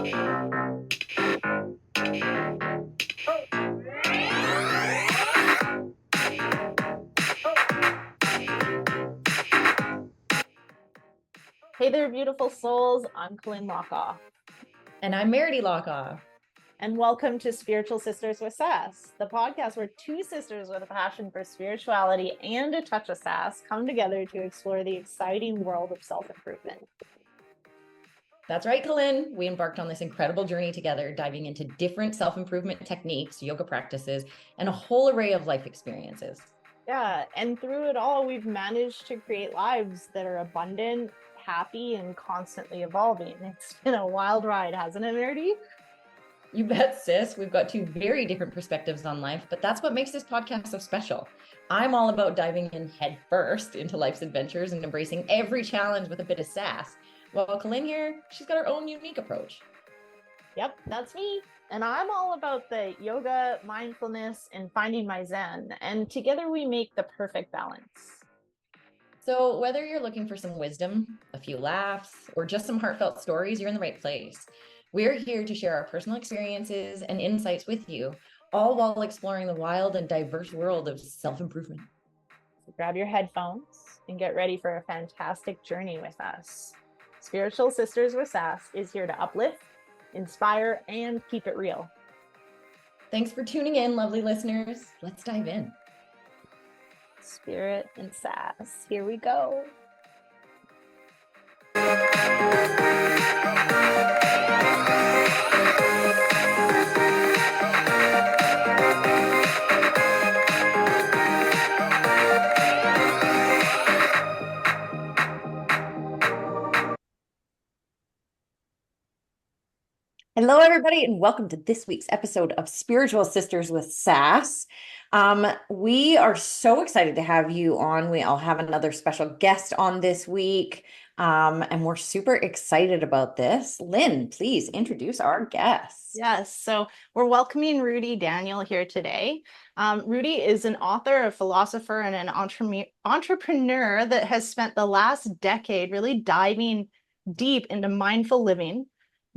Hey there, beautiful souls. I'm Colynn And I'm Meridee. And welcome to Spiritual Sisters of Sass, the podcast where two sisters with a passion for spirituality and a touch of sass come together to explore the exciting world of self-improvement. That's right, Colynn. We embarked on this incredible journey together, diving into different self-improvement techniques, yoga practices, and a whole array of life experiences. Yeah, and through it all, we've managed to create lives that are abundant, happy, and constantly evolving. It's been a wild ride, hasn't it, Meridee? You bet, sis. We've got two very different perspectives on life, but that's what makes this podcast so special. I'm all about diving in head first into life's adventures and embracing every challenge with a bit of sass. While Colynn here, she's got her own unique approach. Yep, that's me. And I'm all about the yoga, mindfulness, and finding my zen. And together we make the perfect balance. So whether you're looking for some wisdom, a few laughs, or just some heartfelt stories, you're in the right place. We're here to share our personal experiences and insights with you, all while exploring the wild and diverse world of self-improvement. So grab your headphones and get ready for a fantastic journey with us. Spiritual Sisters of Sass is here to uplift, inspire, and keep it real. Thanks for tuning in, lovely listeners. Let's dive in. Spirit and sass. Here we go. Hello, everybody, and welcome to this week's episode of Spiritual Sisters with Sass. We are so excited to have you on. We all have another special guest on this week, and we're super excited about this. Lynn, please introduce our guest. Yes, so we're welcoming Rudy Daniels here today. Rudy is an author, a philosopher, and an entrepreneur that has spent the last decade really diving deep into mindful living,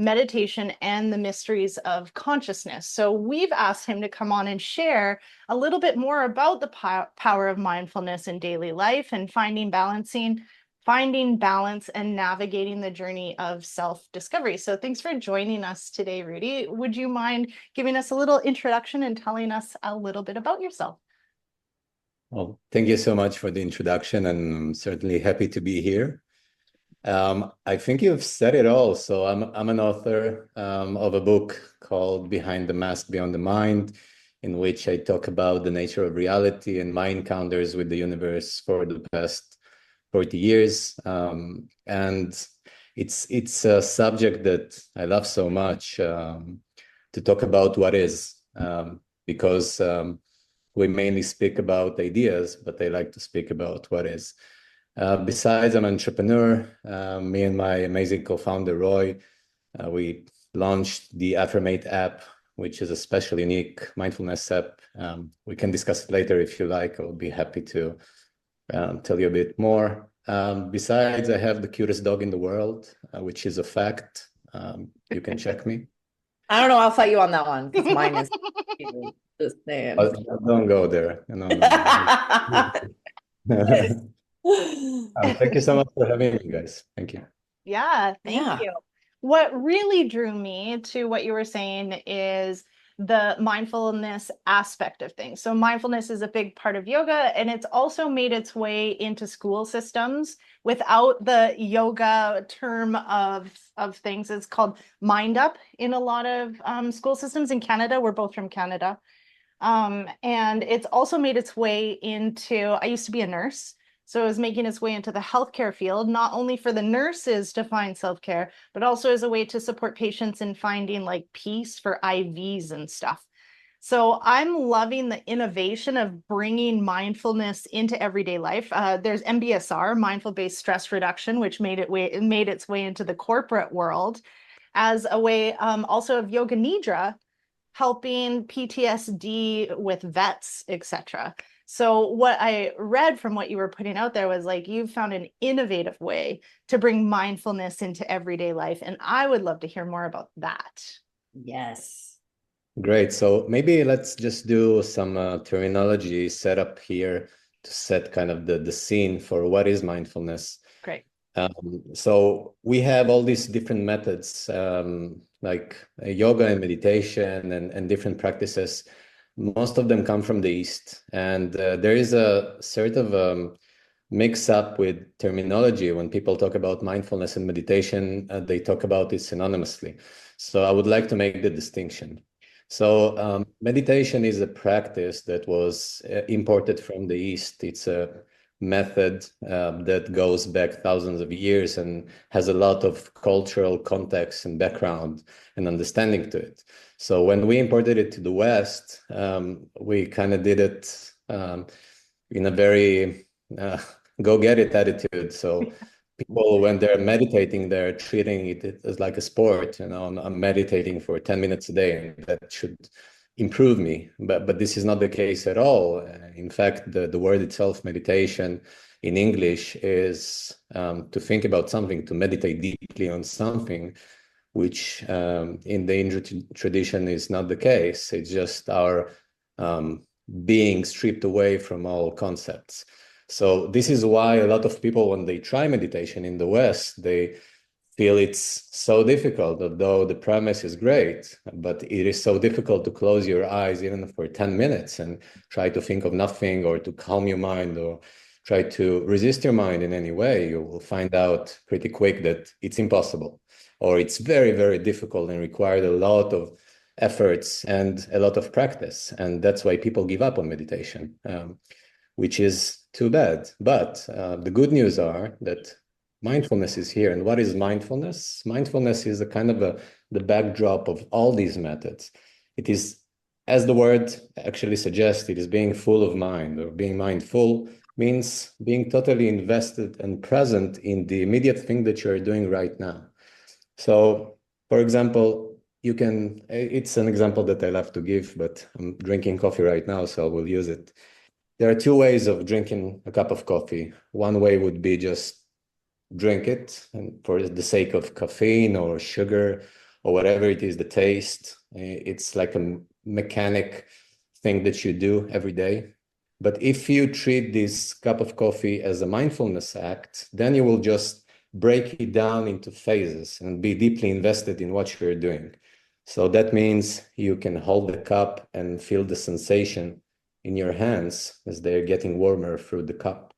meditation, and the mysteries of consciousness. So we've asked him to come on and share a little bit more about the power of mindfulness in daily life and finding balance and navigating the journey of self-discovery. So thanks for joining us today, Rudy. Would you mind giving us a little introduction and telling us a little bit about yourself? Well, thank you so much for the introduction, and I'm certainly happy to be here. I think you've said it all. So I'm an author of a book called Behind the Mask, Beyond the Mind, in which I talk about the nature of reality and my encounters with the universe for the past 40 years. And it's a subject that I love so much to talk about what is, because we mainly speak about ideas, but I like to speak about what is. Besides, I'm an entrepreneur. Me and my amazing co-founder, Roy, we launched the Affirmate app, which is a special, unique mindfulness app. We can discuss it later if you like. I'll be happy to tell you a bit more. Besides, I have the cutest dog in the world, which is a fact. You can check me. I don't know. I'll fight you on that one because mine is just saying. Don't go there. No. Thank you so much for having me, guys. Thank you. Yeah, thank you. What really drew me to what you were saying is the mindfulness aspect of things. So mindfulness is a big part of yoga, and it's also made its way into school systems without the yoga term of things. It's called Mind Up in a lot of school systems in Canada. We're both from Canada. And it's also made its way into, I used to be a nurse. So it was making its way into the healthcare field, not only for the nurses to find self-care, but also as a way to support patients in finding like peace for IVs and stuff. So I'm loving the innovation of bringing mindfulness into everyday life. There's MBSR, mindful-based stress reduction, which made its way into the corporate world as a way also of yoga nidra, helping PTSD with vets, etc. So what I read from what you were putting out there was like you found an innovative way to bring mindfulness into everyday life. And I would love to hear more about that. Yes. Great. So maybe let's just do some terminology set up here to set kind of the scene for what is mindfulness. Great. So we have all these different methods, like yoga and meditation and different practices. Most of them come from the East, and there is a sort of mix up with terminology. When people talk about mindfulness and meditation, they talk about it synonymously. So I would like to make the distinction. So meditation is a practice that was imported from the East. It's a method that goes back thousands of years and has a lot of cultural context and background and understanding to it. So when we imported it to the West, we kind of did it in a very go-get-it attitude. So people, when they're meditating, they're treating it as like a sport. I'm meditating for 10 minutes a day, and that should improve me. But this is not the case at all. In fact, the word itself, meditation, in English is to think about something, to meditate deeply on something, which in the Indian tradition is not the case. It's just our being stripped away from all concepts. So this is why a lot of people, when they try meditation in the West, they feel it's so difficult, although the premise is great, but it is so difficult to close your eyes even for 10 minutes and try to think of nothing, or to calm your mind, or try to resist your mind in any way. You will find out pretty quick that it's impossible, or it's very, very difficult and required a lot of efforts and a lot of practice. And that's why people give up on meditation, which is too bad. But the good news are that mindfulness is here. And what is mindfulness? Mindfulness is a kind of the backdrop of all these methods. It is, as the word actually suggests, it is being full of mind, or being mindful means being totally invested and present in the immediate thing that you're doing right now. So, for example, it's an example that I love to give, but I'm drinking coffee right now, so I will use it. There are two ways of drinking a cup of coffee. One way would be just drink it, and for the sake of caffeine or sugar or whatever it is, the taste. It's like a mechanic thing that you do every day. But if you treat this cup of coffee as a mindfulness act, then you will just break it down into phases and be deeply invested in what you're doing. So that means you can hold the cup and feel the sensation in your hands as they're getting warmer through the cup.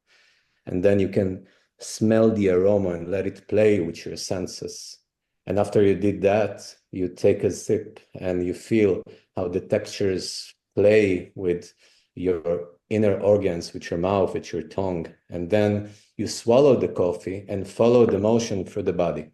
And then you can smell the aroma and let it play with your senses. And after you did that, you take a sip and you feel how the textures play with your inner organs, with your mouth, with your tongue. And then you swallow the coffee and follow the motion through the body.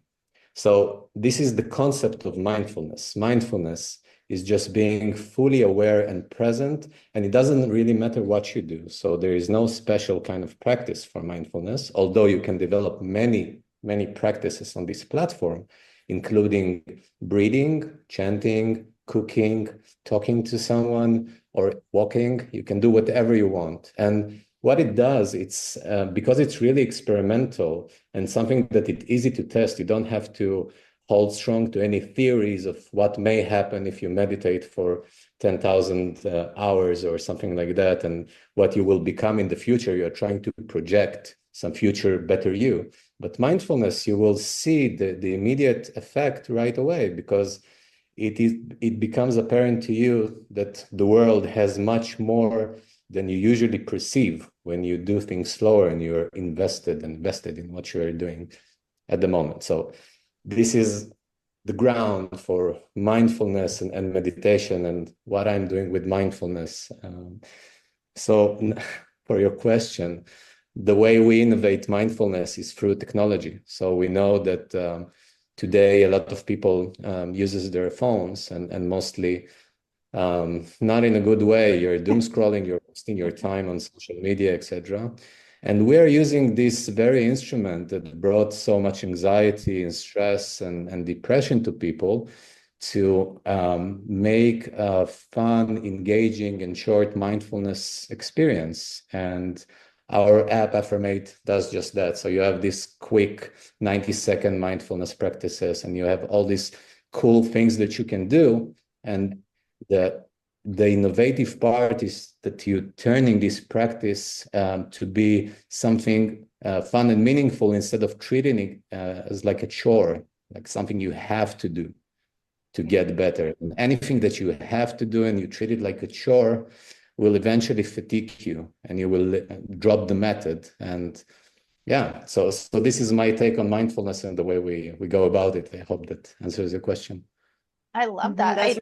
So this is the concept of mindfulness. Mindfulness is just being fully aware and present, and it doesn't really matter what you do. So there is no special kind of practice for mindfulness, although you can develop many, many practices on this platform, including breathing, chanting, cooking, talking to someone, or walking. You can do whatever you want. And what it does, it's because it's really experimental and something that it's easy to test. You don't have to hold strong to any theories of what may happen if you meditate for 10,000 hours or something like that, and what you will become in the future. You're trying to project some future better you. But mindfulness, you will see the immediate effect right away, because it becomes apparent to you that the world has much more than you usually perceive when you do things slower and you're invested in what you're doing at the moment. So this is the ground for mindfulness and meditation, and what I'm doing with mindfulness. So for your question, the way we innovate mindfulness is through technology. So we know that today a lot of people uses their phones, and mostly not in a good way. You're doom scrolling, you're wasting your time on social media, etc. And we're using this very instrument that brought so much anxiety and stress and depression to people to make a fun, engaging, and short mindfulness experience. And our app Affirmate does just that. So you have this quick 90-second mindfulness practices, and you have all these cool things that you can do. And the innovative part is that you're turning this practice to be something fun and meaningful, instead of treating it as like a chore, like something you have to do to get better. And anything that you have to do and you treat it like a chore will eventually fatigue you, and you will drop the method. And yeah, so this is my take on mindfulness and the way we go about it. I hope that answers your question. I love that.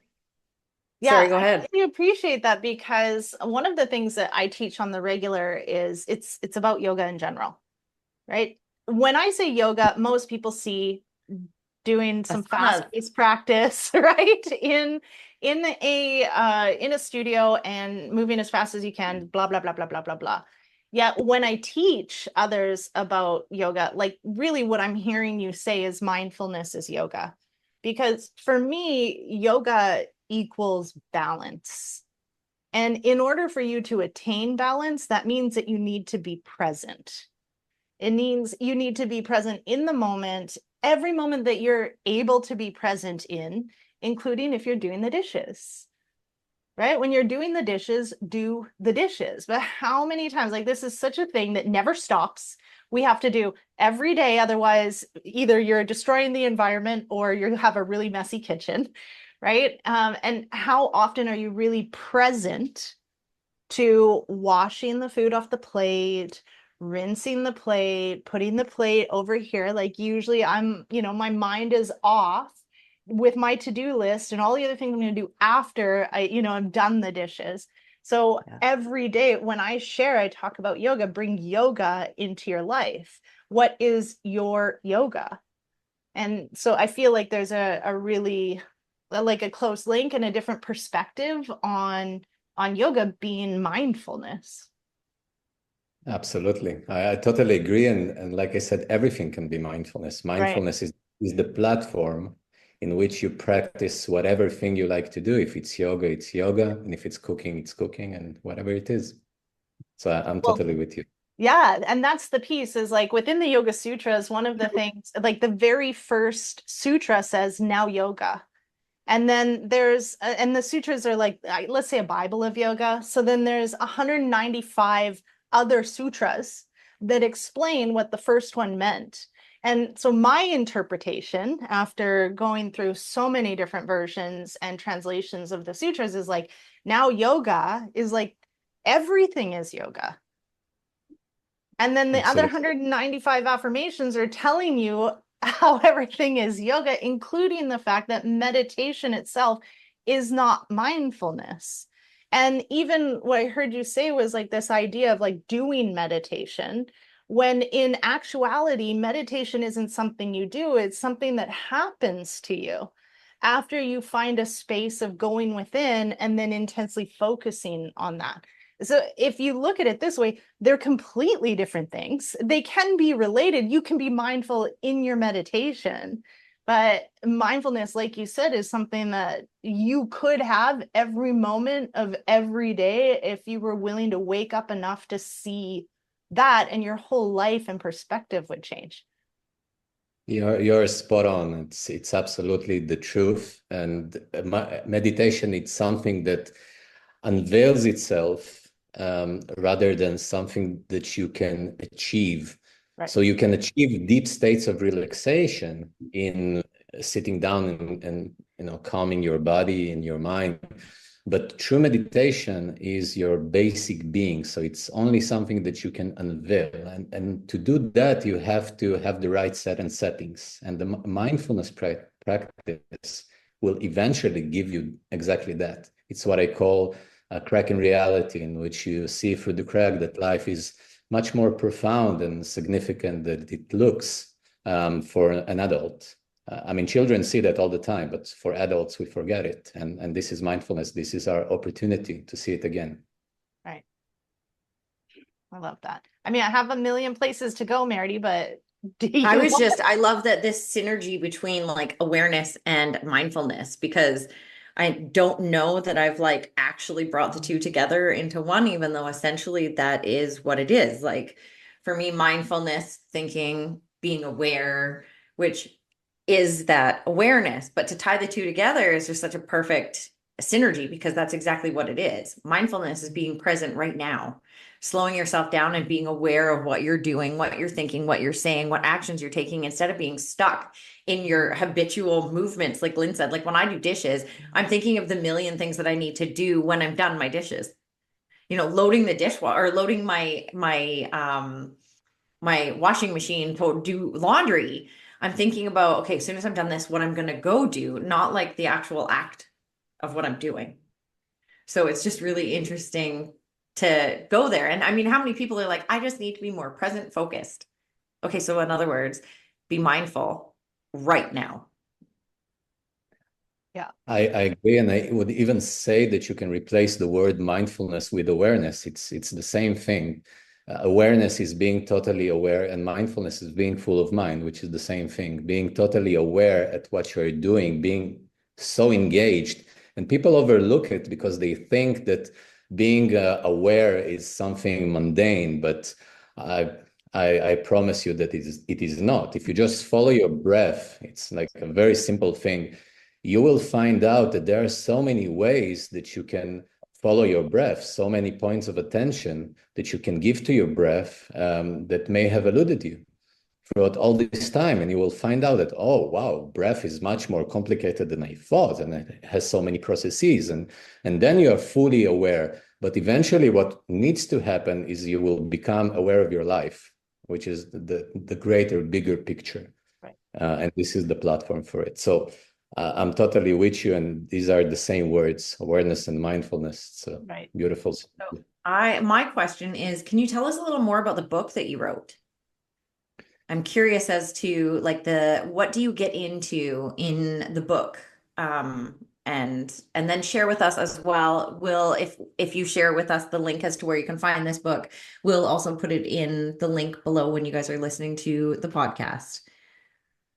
Sorry, go ahead. I really appreciate that, because one of the things that I teach on the regular is it's about yoga in general, right? When I say yoga, most people see doing some fast-paced practice, right? In a studio and moving as fast as you can, blah, blah, blah, blah, blah, blah, blah. Yet when I teach others about yoga, like really what I'm hearing you say is mindfulness is yoga. Because for me, yoga equals balance. And in order for you to attain balance, that means that you need to be present. It means you need to be present in the moment, every moment that you're able to be present in, including if you're doing the dishes, right? When you're doing the dishes, do the dishes. But how many times, like this is such a thing that never stops. We have to do every day. Otherwise, either you're destroying the environment or you have a really messy kitchen, right? And how often are you really present to washing the food off the plate, rinsing the plate, putting the plate over here? Like usually my mind is off with my to-do list and all the other things I'm going to do after I've done the dishes. So every day when I share, I talk about yoga, bring yoga into your life. What is your yoga? And so I feel like there's a really like a close link and a different perspective on yoga being mindfulness. Absolutely. I totally agree. And like I said, everything can be mindfulness. Mindfulness is the platform in which you practice whatever thing you like to do. If it's yoga, it's yoga. And if it's cooking, and whatever it is. So I'm totally with you. Yeah. And that's the piece, is like within the Yoga Sutras, one of the things, like the very first sutra says now yoga. And then and the sutras are like, let's say a Bible of yoga. So then there's 195 other sutras that explain what the first one meant. And so my interpretation, after going through so many different versions and translations of the sutras, is like, now yoga is like, everything is yoga. And then the other 195 affirmations are telling you how everything is yoga, including the fact that meditation itself is not mindfulness. And even what I heard you say was like this idea of like doing meditation, when in actuality, meditation isn't something you do, it's something that happens to you after you find a space of going within and then intensely focusing on that. So if you look at it this way, they're completely different things. They can be related. You can be mindful in your meditation, but mindfulness, like you said, is something that you could have every moment of every day if you were willing to wake up enough to see that, and your whole life and perspective would change. You're spot on. It's absolutely the truth. And meditation, it's something that unveils itself rather than something that you can achieve. Right. So you can achieve deep states of relaxation in sitting down and calming your body and your mind. But true meditation is your basic being. So it's only something that you can unveil. And to do that, you have to have the right set and settings. And the mindfulness practice will eventually give you exactly that. It's what I call a crack in reality, in which you see through the crack that life is much more profound and significant than it looks for an adult. I mean, children see that all the time, but for adults, we forget it. And this is mindfulness. This is our opportunity to see it again. Right. I love that. I mean, I have a million places to go, Meridee, but I love that this synergy between like awareness and mindfulness, because I don't know that I've like actually brought the two together into one, even though essentially that is what it is. Like for me, mindfulness, thinking, being aware, which is that awareness, but to tie the two together is just such a perfect synergy, because that's exactly what it is. Mindfulness is being present right now, slowing yourself down and being aware of what you're doing, what you're thinking, what you're saying, what actions you're taking, instead of being stuck in your habitual movements. Like Lynn said, like when I do dishes, I'm thinking of the million things that I need to do when I'm done my dishes. You know, loading the dishwasher or loading my washing machine to do laundry. I'm thinking about, okay, as soon as I'm done this, what I'm going to go do, not like the actual act of what I'm doing. So it's just really interesting to go there. And I mean, how many people are like, I just need to be more present focused? Okay, so in other words, be mindful right now. Yeah. I agree, and I would even say that you can replace the word mindfulness with awareness. It's the same thing. Awareness is being totally aware, and mindfulness is being full of mind, which is the same thing. Being totally aware at what you're doing, being so engaged, and people overlook it because they think that being aware is something mundane. But I promise you that it is not. If you just follow your breath, it's like a very simple thing. You will find out that there are so many ways that you can follow your breath, so many points of attention that you can give to your breath that may have eluded you throughout all this time. And you will find out that, oh, wow, breath is much more complicated than I thought, and it has so many processes. And then you are fully aware. But eventually what needs to happen is you will become aware of your life, which is the greater, bigger picture. Right. And this is the platform for it. So I'm totally with you, and these are the same words: awareness and mindfulness. So Right. beautiful. So my question is, can you tell us a little more about the book that you wrote? I'm curious as to like what do you get into in the book? And then share with us as well. If you share with us the link as to where you can find this book, we'll also put it in the link below when you guys are listening to the podcast.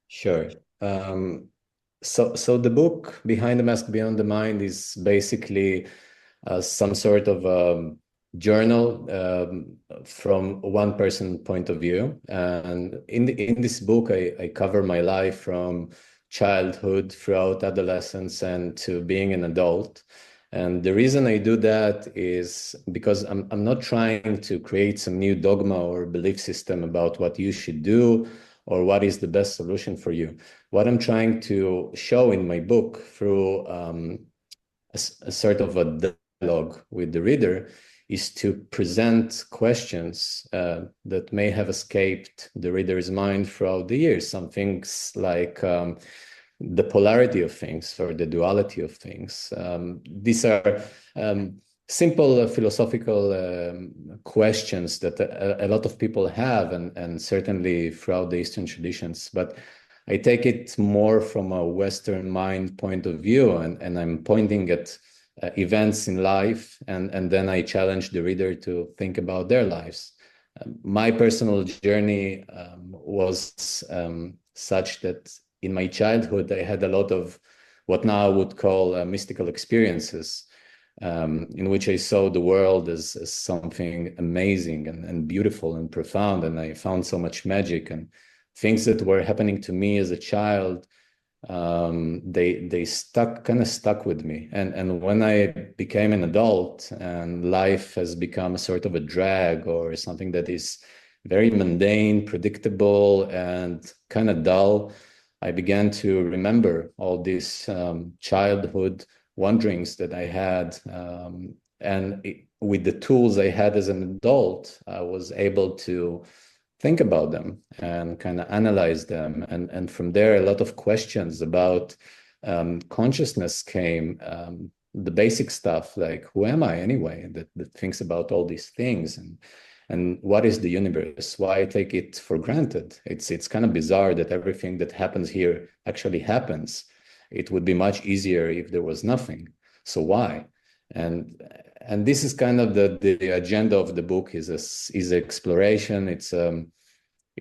Sure. So the book Behind the Mask, Beyond the Mind is basically some sort of journal from one person point of view. And in this book, I cover my life from childhood throughout adolescence and to being an adult. And the reason I do that is because I'm not trying to create some new dogma or belief system about what you should do or what is the best solution for you. What I'm trying to show in my book through a sort of a dialogue with the reader is to present questions that may have escaped the reader's mind throughout the years. Some things like the polarity of things or the duality of things. These are simple philosophical questions that a lot of people have, and certainly throughout the Eastern traditions. But I take it more from a Western mind point of view, and I'm pointing at events in life, and then I challenge the reader to think about their lives. My personal journey was such that in my childhood, I had a lot of what now I would call mystical experiences, in which I saw the world as something amazing and beautiful and profound. And I found so much magic, and things that were happening to me as a child, they kind of stuck with me. And when I became an adult and life has become a sort of a drag or something that is very mundane, predictable, and kind of dull, I began to remember all these childhood wanderings that I had. With the tools I had as an adult, I was able to think about them and kind of analyze them. And from there, a lot of questions about consciousness came. The basic stuff like, who am I anyway, that thinks about all these things, and what is the universe? Why I take it for granted? It's kind of bizarre that everything that happens here actually happens. It would be much easier if there was nothing. So why? And this is kind of the agenda of the book is exploration. It's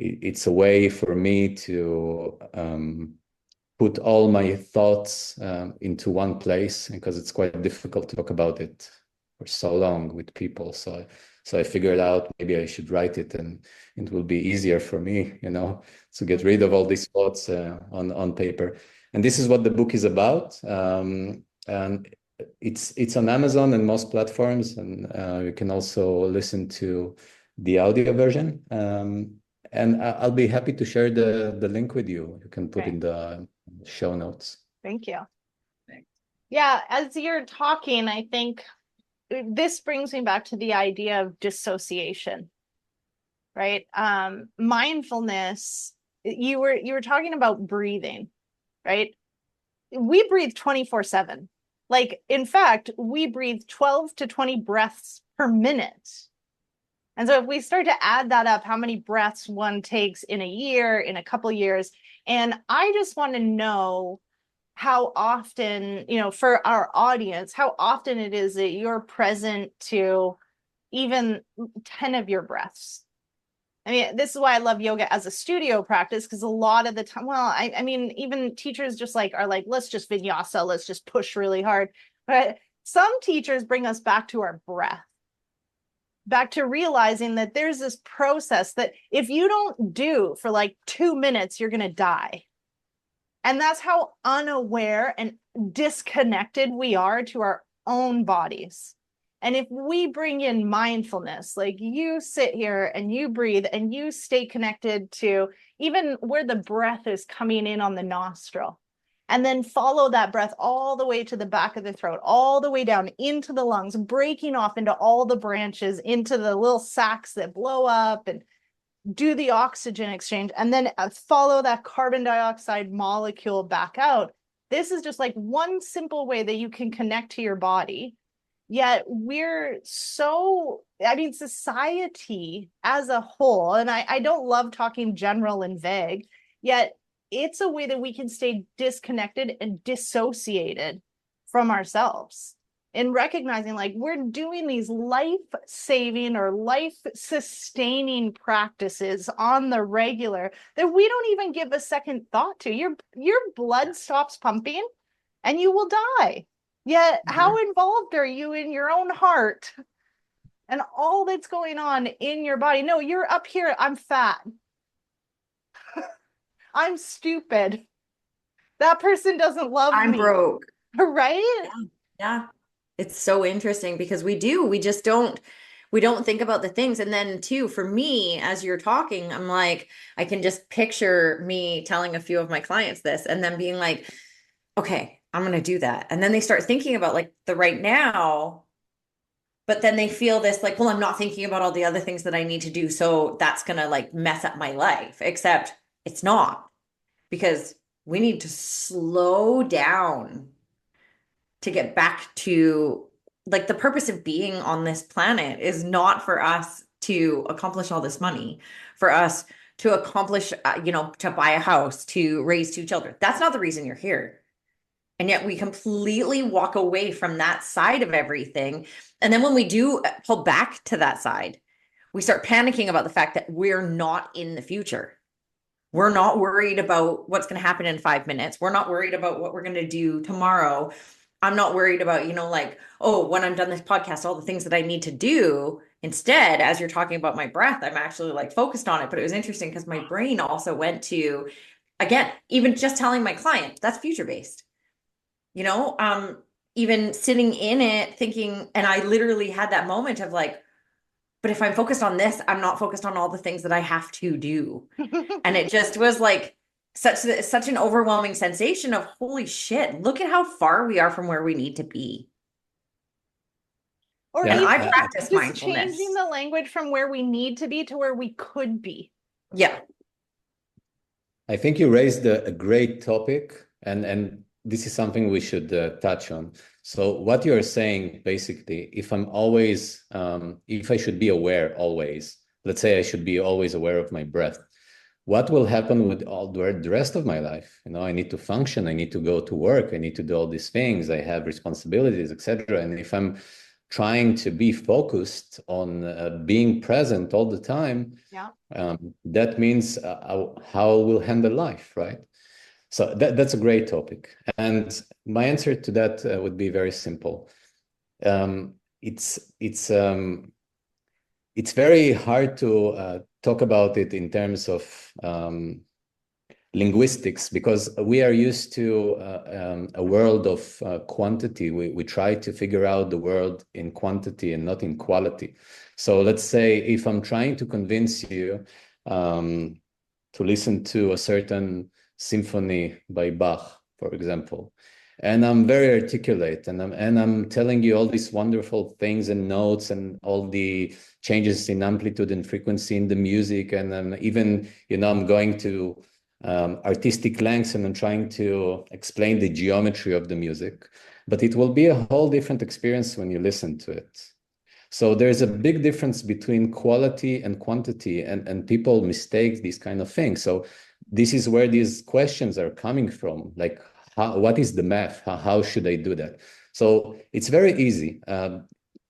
it's a way for me to put all my thoughts into one place, because it's quite difficult to talk about it for so long with people. So I figured out maybe I should write it, and it will be easier for me, to get rid of all these thoughts on paper. And this is what the book is about. And it's on Amazon and most platforms, and you can also listen to the audio version. And I'll be happy to share the link with you. You can put in the show notes. Thank you. Yeah, as you're talking, I think this brings me back to the idea of dissociation, right? Mindfulness, you were talking about breathing, right? We breathe 24/7. Like, in fact, we breathe 12 to 20 breaths per minute. And so if we start to add that up, how many breaths one takes in a year, in a couple years, and I just want to know how often, for our audience, how often it is that you're present to even 10 of your breaths. I mean, this is why I love yoga as a studio practice, because a lot of the time, well, I mean, even teachers just are like, let's just vinyasa, let's just push really hard. But some teachers bring us back to our breath, back to realizing that there's this process that if you don't do for like 2 minutes, you're going to die. And that's how unaware and disconnected we are to our own bodies. And if we bring in mindfulness, like you sit here and you breathe and you stay connected to even where the breath is coming in on the nostril, and then follow that breath all the way to the back of the throat, all the way down into the lungs, breaking off into all the branches, into the little sacs that blow up, and do the oxygen exchange, and then follow that carbon dioxide molecule back out. This is just like one simple way that you can connect to your body. Yet we're so, society as a whole, and I don't love talking general and vague, yet it's a way that we can stay disconnected and dissociated from ourselves. In recognizing like we're doing these life-saving or life-sustaining practices on the regular that we don't even give a second thought to. Your blood stops pumping and you will die. Yet how involved are you in your own heart and all that's going on in your body? No, you're up here. I'm fat. I'm stupid. That person doesn't love me. I'm broke. Right? Yeah. It's so interesting because we just don't think about the things. And then too, for me, as you're talking, I'm like, I can just picture me telling a few of my clients this and then being like, okay, I'm going to do that. And then they start thinking about like the right now, but then they feel this like, well, I'm not thinking about all the other things that I need to do. So that's going to like mess up my life, except it's not, because we need to slow down to get back to like the purpose of being on this planet is not for us to accomplish all this money, for us to accomplish, to buy a house, to raise 2 children. That's not the reason you're here. And yet we completely walk away from that side of everything. And then when we do pull back to that side, we start panicking about the fact that we're not in the future. We're not worried about what's going to happen in 5 minutes. We're not worried about what we're going to do tomorrow. I'm not worried about, like, oh, when I'm done this podcast, all the things that I need to do. Instead, as you're talking about my breath, I'm actually like focused on it. But it was interesting because my brain also went to, again, even just telling my client, that's future-based. Even sitting in it thinking, and I literally had that moment of like, but if I'm focused on this, I'm not focused on all the things that I have to do. And it just was like such an overwhelming sensation of holy shit, look at how far we are from where we need to be. Or and even I practice just mindfulness. changing the language from where we need to be to where we could be. Yeah. I think you raised a great topic, and this is something we should touch on. So what you're saying, basically, if I should be aware always, let's say I should be always aware of my breath, what will happen with all the rest of my life? I need to function, I need to go to work, I need to do all these things, I have responsibilities, etc. And if I'm trying to be focused on being present all the time, that means how we'll handle life, right? So that's a great topic. And my answer to that would be very simple. It's very hard to talk about it in terms of linguistics, because we are used to a world of quantity. We try to figure out the world in quantity and not in quality. So let's say if I'm trying to convince you to listen to a certain symphony by Bach, for example, and I'm very articulate, and I'm telling you all these wonderful things and notes and all the changes in amplitude and frequency in the music, and even, I'm going to artistic lengths, and I'm trying to explain the geometry of the music, but it will be a whole different experience when you listen to it. So there's a big difference between quality and quantity, and people mistake these kind of things. So this is where these questions are coming from, like, what is the math? How should I do that? So it's very easy.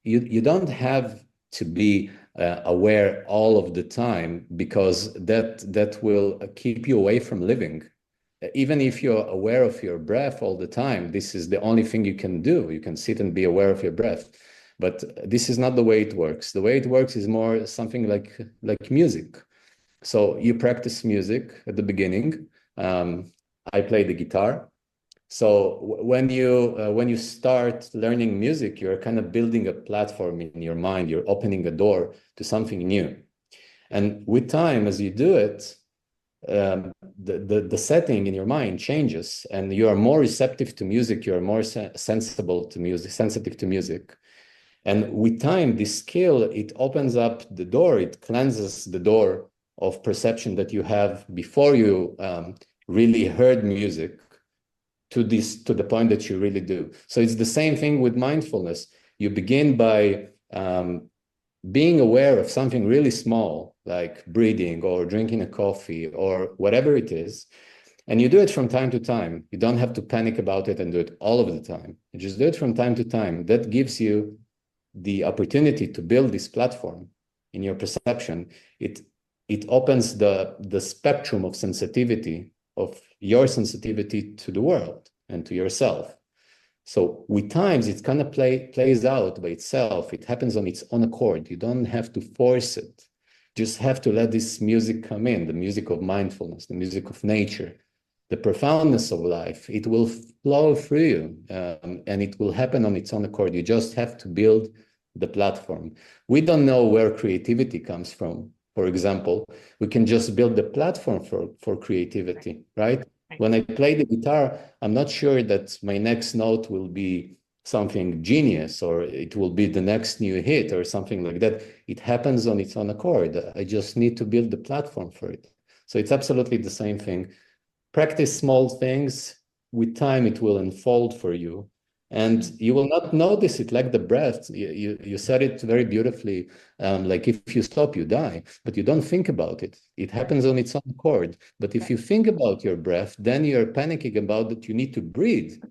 You don't have to be aware all of the time, because that will keep you away from living. Even if you're aware of your breath all the time, this is the only thing you can do. You can sit and be aware of your breath. But this is not the way it works. The way it works is more something like music. So you practice music at the beginning. I play the guitar. So when you start learning music, you're kind of building a platform in your mind. You're opening a door to something new. And with time, as you do it, the setting in your mind changes, and you are more receptive to music. You are more sensitive to music. And with time, this skill, it opens up the door. It cleanses the door of perception that you have before you really heard music, to the point that you really do. So it's the same thing with mindfulness. You begin by being aware of something really small, like breathing or drinking a coffee or whatever it is. And you do it from time to time. You don't have to panic about it and do it all of the time. You just do it from time to time. That gives you the opportunity to build this platform in your perception. It opens the spectrum of sensitivity, of your sensitivity to the world and to yourself. So with times, it kind of plays out by itself. It happens on its own accord. You don't have to force it. You just have to let this music come in, the music of mindfulness, the music of nature, the profoundness of life. It will flow through you, and it will happen on its own accord. You just have to build the platform. We don't know where creativity comes from. For example, we can just build the platform for creativity, right? When I play the guitar, I'm not sure that my next note will be something genius, or it will be the next new hit or something like that. It happens on its own accord. I just need to build the platform for it. So it's absolutely the same thing. Practice small things. With time, it will unfold for you. And you will not notice it, like the breath. You said it very beautifully. Like if you stop, you die, but you don't think about it. It happens on its own accord. But if you think about your breath, then you're panicking about that you need to breathe.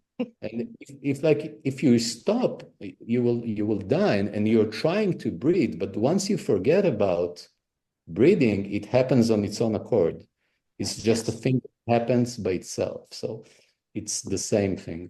And if you stop, you will die, and you're trying to breathe. But once you forget about breathing, it happens on its own accord. It's just a thing that happens by itself. So it's the same thing.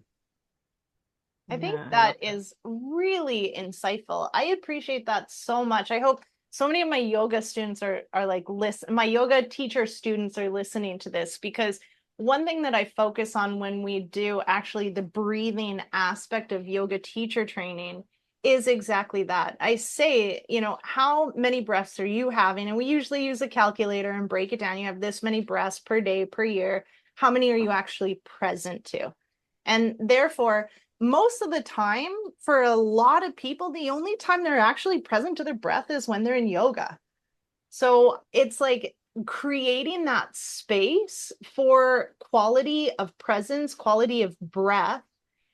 I think that is really insightful. I appreciate that so much. I hope so many of my yoga students are like my yoga teacher students are listening to this, because one thing that I focus on when we do actually the breathing aspect of yoga teacher training is exactly that. I say, how many breaths are you having? And we usually use a calculator and break it down. You have this many breaths per day, per year. How many are you actually present to? And therefore, most of the time, for a lot of people, the only time they're actually present to their breath is when they're in yoga. So it's like creating that space for quality of presence, quality of breath.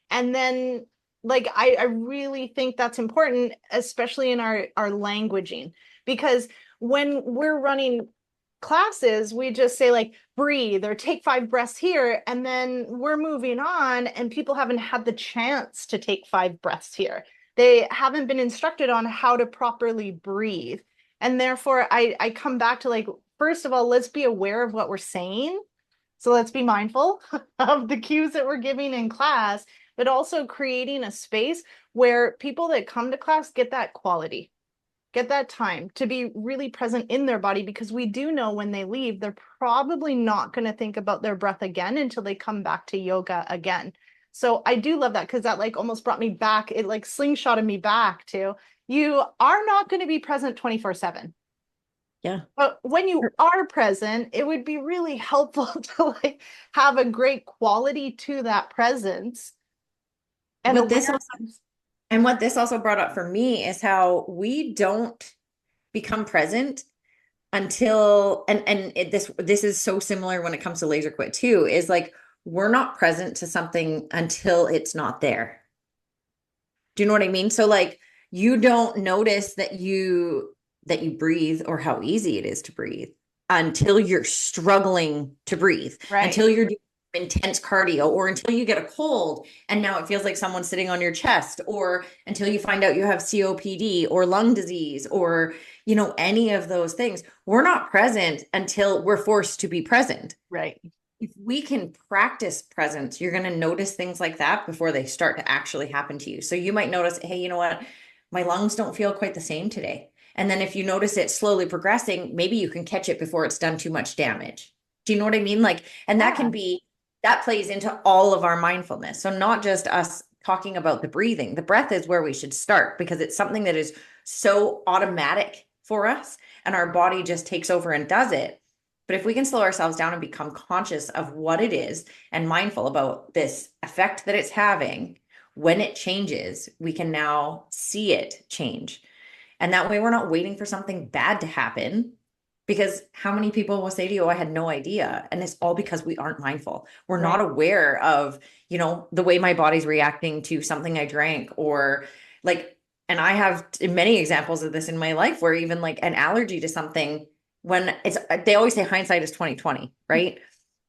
And then I really think that's important, especially in our languaging, because when we're running classes, we just say like breathe or take 5 breaths here, and then we're moving on, and people haven't had the chance to take 5 breaths here. They haven't been instructed on how to properly breathe. And therefore, I come back to like, first of all, let's be aware of what we're saying. So let's be mindful of the cues that we're giving in class, but also creating a space where people that come to class get that quality, get that time to be really present in their body, because we do know when they leave, they're probably not going to think about their breath again until they come back to yoga again. So I do love that, because that like almost brought me back. It like slingshotted me back to, you are not going to be present 24/7. Yeah. But when you are present, it would be really helpful to like have a great quality to that presence and What this awareness. also, and what this also brought up for me is how we don't become present until, this is so similar when it comes to laser quit too, is like, we're not present to something until it's not there. Do you know what I mean? So like, you don't notice that you breathe, or how easy it is to breathe, until you're struggling to breathe, Right. until you're doing intense cardio, or until you get a cold and now it feels like someone's sitting on your chest, or until you find out you have COPD or lung disease, or any of those things. We're not present until we're forced to be present. Right. If we can practice presence, you're going to notice things like that before they start to actually happen to you. So you might notice, hey, you know what? My lungs don't feel quite the same today. And then if you notice it slowly progressing, maybe you can catch it before it's done too much damage. Do you know what I mean? Like, and that can be, that plays into all of our mindfulness. So not just us talking about the breathing. The breath is where we should start, because it's something that is so automatic for us, and our body just takes over and does it. But if we can slow ourselves down and become conscious of what it is and mindful about this effect that it's having, when it changes, we can now see it change. And that way we're not waiting for something bad to happen, because how many people will say to you, oh, I had no idea. And it's all because we aren't mindful. We're not aware of, the way my body's reacting to something I drank, or like, and I have many examples of this in my life, where even like an allergy to something, when they always say hindsight is 2020, right?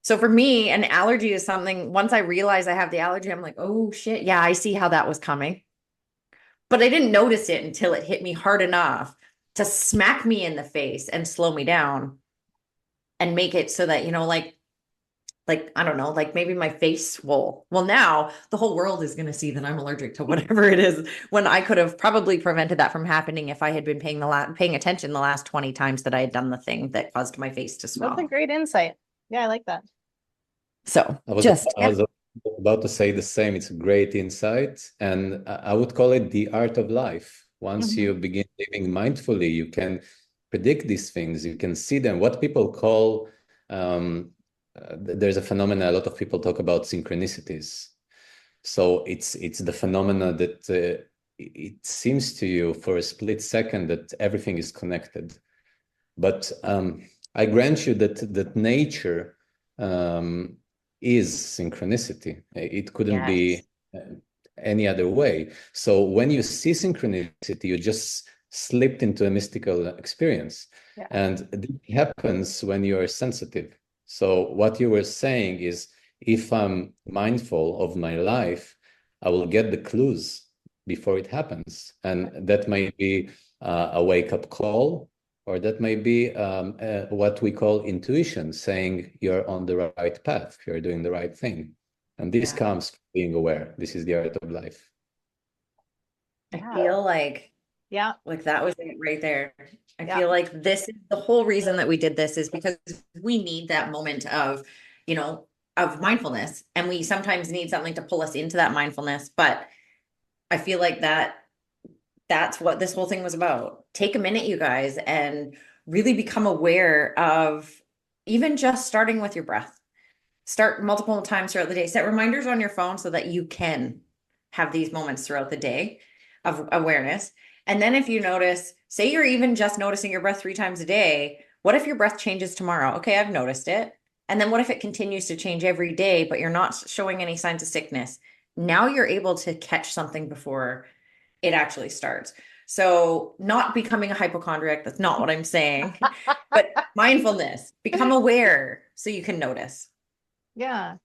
So for me, an allergy is something, once I realize I have the allergy, I'm like, oh shit, yeah, I see how that was coming. But I didn't notice it until it hit me hard enough to smack me in the face and slow me down, and make it so that, like, I don't know, like maybe my face swole. Well, now the whole world is going to see that I'm allergic to whatever it is, when I could have probably prevented that from happening if I had been paying attention the last 20 times that I had done the thing that caused my face to swell. That's a great insight. Yeah, I like that. So I was about to say the same. It's a great insight, and I would call it the art of life. Once you begin living mindfully, you can predict these things. You can see them. What people call there's a phenomena a lot of people talk about, synchronicities. So it's the phenomena that it seems to you for a split second that everything is connected. But I grant you that nature is synchronicity. It couldn't be any other way. So when you see synchronicity, you just slipped into a mystical experience. Yeah. And it happens when you are sensitive. So what you were saying is, if I'm mindful of my life, I will get the clues before it happens. And that might be a wake-up call, or that may be what we call intuition, saying you're on the right path, you're doing the right thing. And this comes from being aware. This is the art of life. I feel like, like that was it right there. I feel like this is the whole reason that we did this, is because we need that moment of, of mindfulness. And we sometimes need something to pull us into that mindfulness. But I feel like that's what this whole thing was about. Take a minute, you guys, and really become aware of even just starting with your breath. Start multiple times throughout the day. Set reminders on your phone so that you can have these moments throughout the day of awareness. And then if you notice, say you're even just noticing your breath 3 times a day, what if your breath changes tomorrow? Okay, I've noticed it. And then what if it continues to change every day, but you're not showing any signs of sickness? Now you're able to catch something before it actually starts. So not becoming a hypochondriac, that's not what I'm saying, but mindfulness, become aware so you can notice. Yeah,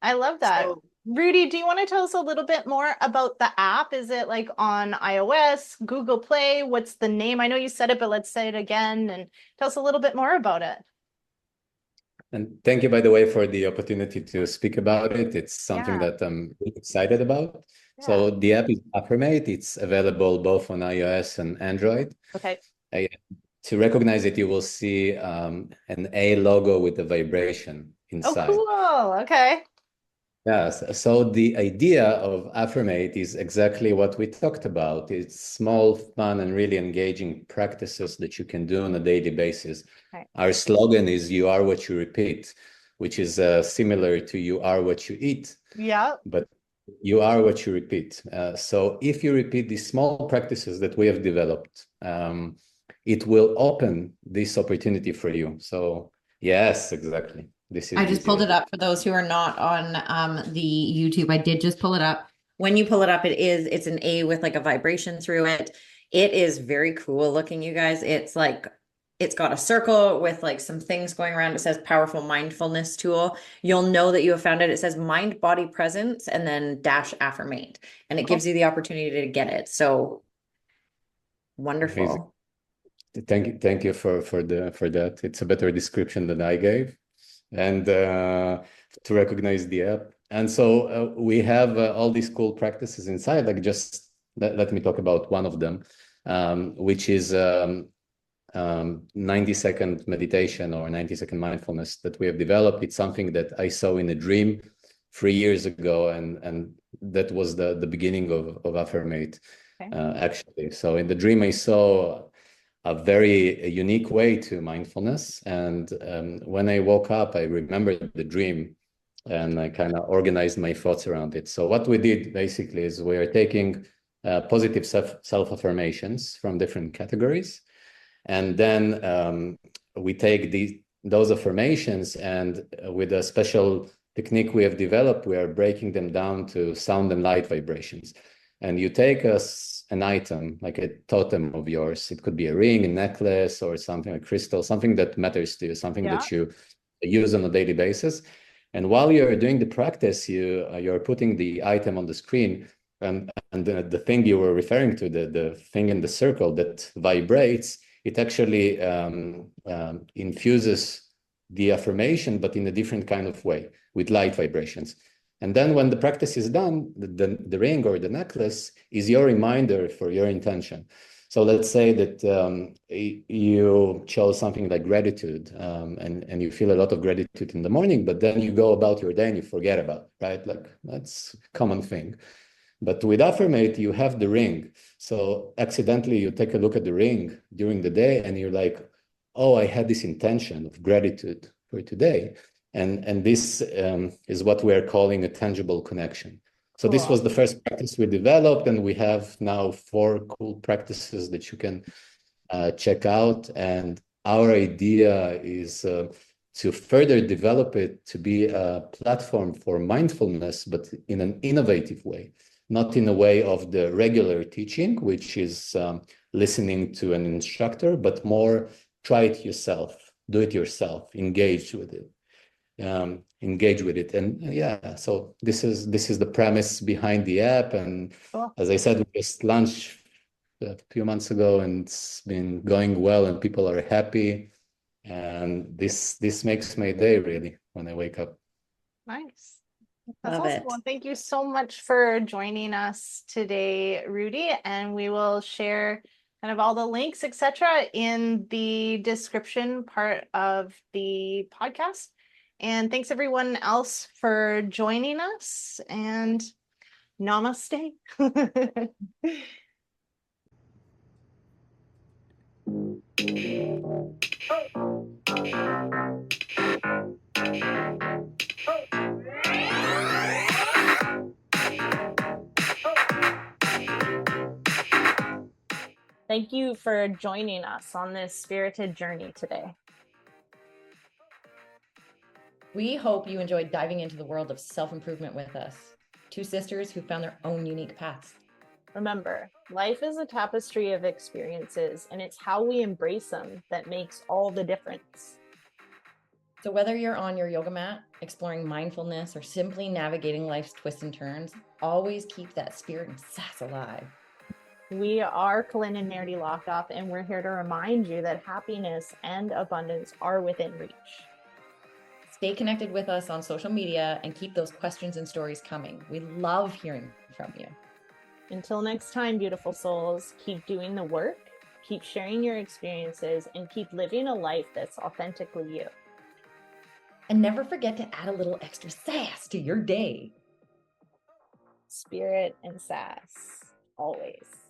I love that. Rudy, do you want to tell us a little bit more about the app? Is it like on iOS, Google Play? What's the name? I know you said it, but let's say it again and tell us a little bit more about it. And thank you, by the way, for the opportunity to speak about it. It's something Yeah. that I'm really excited about. Yeah. So the app is Affirmate. It's available both on iOS and Android. Okay. I, to recognize it, you will see an A logo with a vibration Oh, inside. cool. Okay. Yes. So the idea of Affirmate is exactly what we talked about. It's small, fun, and really engaging practices that you can do on a daily basis. Right. Our slogan is "You are what you repeat," which is similar to "You are what you eat." Yeah. But you are what you repeat. So if you repeat these small practices that we have developed, it will open this opportunity for you. So yes, exactly. This is I just pulled easier. it up for those who are not on the YouTube. I did just pull it up. When you pull it up, it's an A with like a vibration through it. It is very cool looking, you guys. It's like it's got a circle with like some things going around. It says powerful mindfulness tool. You'll know that you have found it. It says mind body presence and then dash affirmate. And it gives you the opportunity to get it. So Amazing. wonderful. Thank you for that. It's a better description than I gave, and to recognize the app. And so we have all these cool practices inside. Like just let me talk about one of them, which is 90-second meditation or 90-second mindfulness that we have developed. It's something that I saw in a dream 3 years ago, and that was the beginning of Affirmate, Okay. actually. So in the dream, I saw a very unique way to mindfulness. And when I woke up, I remembered the dream and I kind of organized my thoughts around it. So what we did basically is we are taking positive self-affirmations from different categories. And then we take those affirmations, and with a special technique we have developed, we are breaking them down to sound and light vibrations. And you take an item, like a totem of yours. It could be a ring, a necklace, or something, a crystal, something that matters to you, something Yeah. that you use on a daily basis. And while you're doing the practice, you're putting the item on the screen, and the thing you were referring to, the thing in the circle that vibrates, it actually infuses the affirmation, but in a different kind of way, with light vibrations. And then when the practice is done, the ring or the necklace is your reminder for your intention. So let's say that you chose something like gratitude, and you feel a lot of gratitude in the morning, but then you go about your day and you forget about it, right? Like that's a common thing. But with Affirmate, you have the ring. So accidentally, you take a look at the ring during the day and you're like, oh, I had this intention of gratitude for today. And this is what we're calling a tangible connection. So this was the first practice we developed, and we have now 4 cool practices that you can check out. And our idea is to further develop it to be a platform for mindfulness, but in an innovative way, not in a way of the regular teaching, which is listening to an instructor, but more try it yourself, do it yourself, engage with it. And yeah, so this is the premise behind the app. And as I said, we just launched a few months ago, and it's been going well, and people are happy. And this makes my day, really, when I wake up. Nice. That's Love awesome. it. Well, thank you so much for joining us today, Rudy. And we will share kind of all the links, etc., in the description part of the podcast. And thanks everyone else for joining us, and namaste. Thank you for joining us on this spirited journey today. We hope you enjoyed diving into the world of self-improvement with us. 2 sisters who found their own unique paths. Remember, life is a tapestry of experiences, and it's how we embrace them that makes all the difference. So whether you're on your yoga mat, exploring mindfulness, or simply navigating life's twists and turns, always keep that spirit and sass alive. We are Colynn and Meridee Lockoff, and we're here to remind you that happiness and abundance are within reach. Stay connected with us on social media and keep those questions and stories coming. We love hearing from you. Until next time, beautiful souls, keep doing the work, keep sharing your experiences, and keep living a life that's authentically you. And never forget to add a little extra sass to your day. Spirit and sass, always.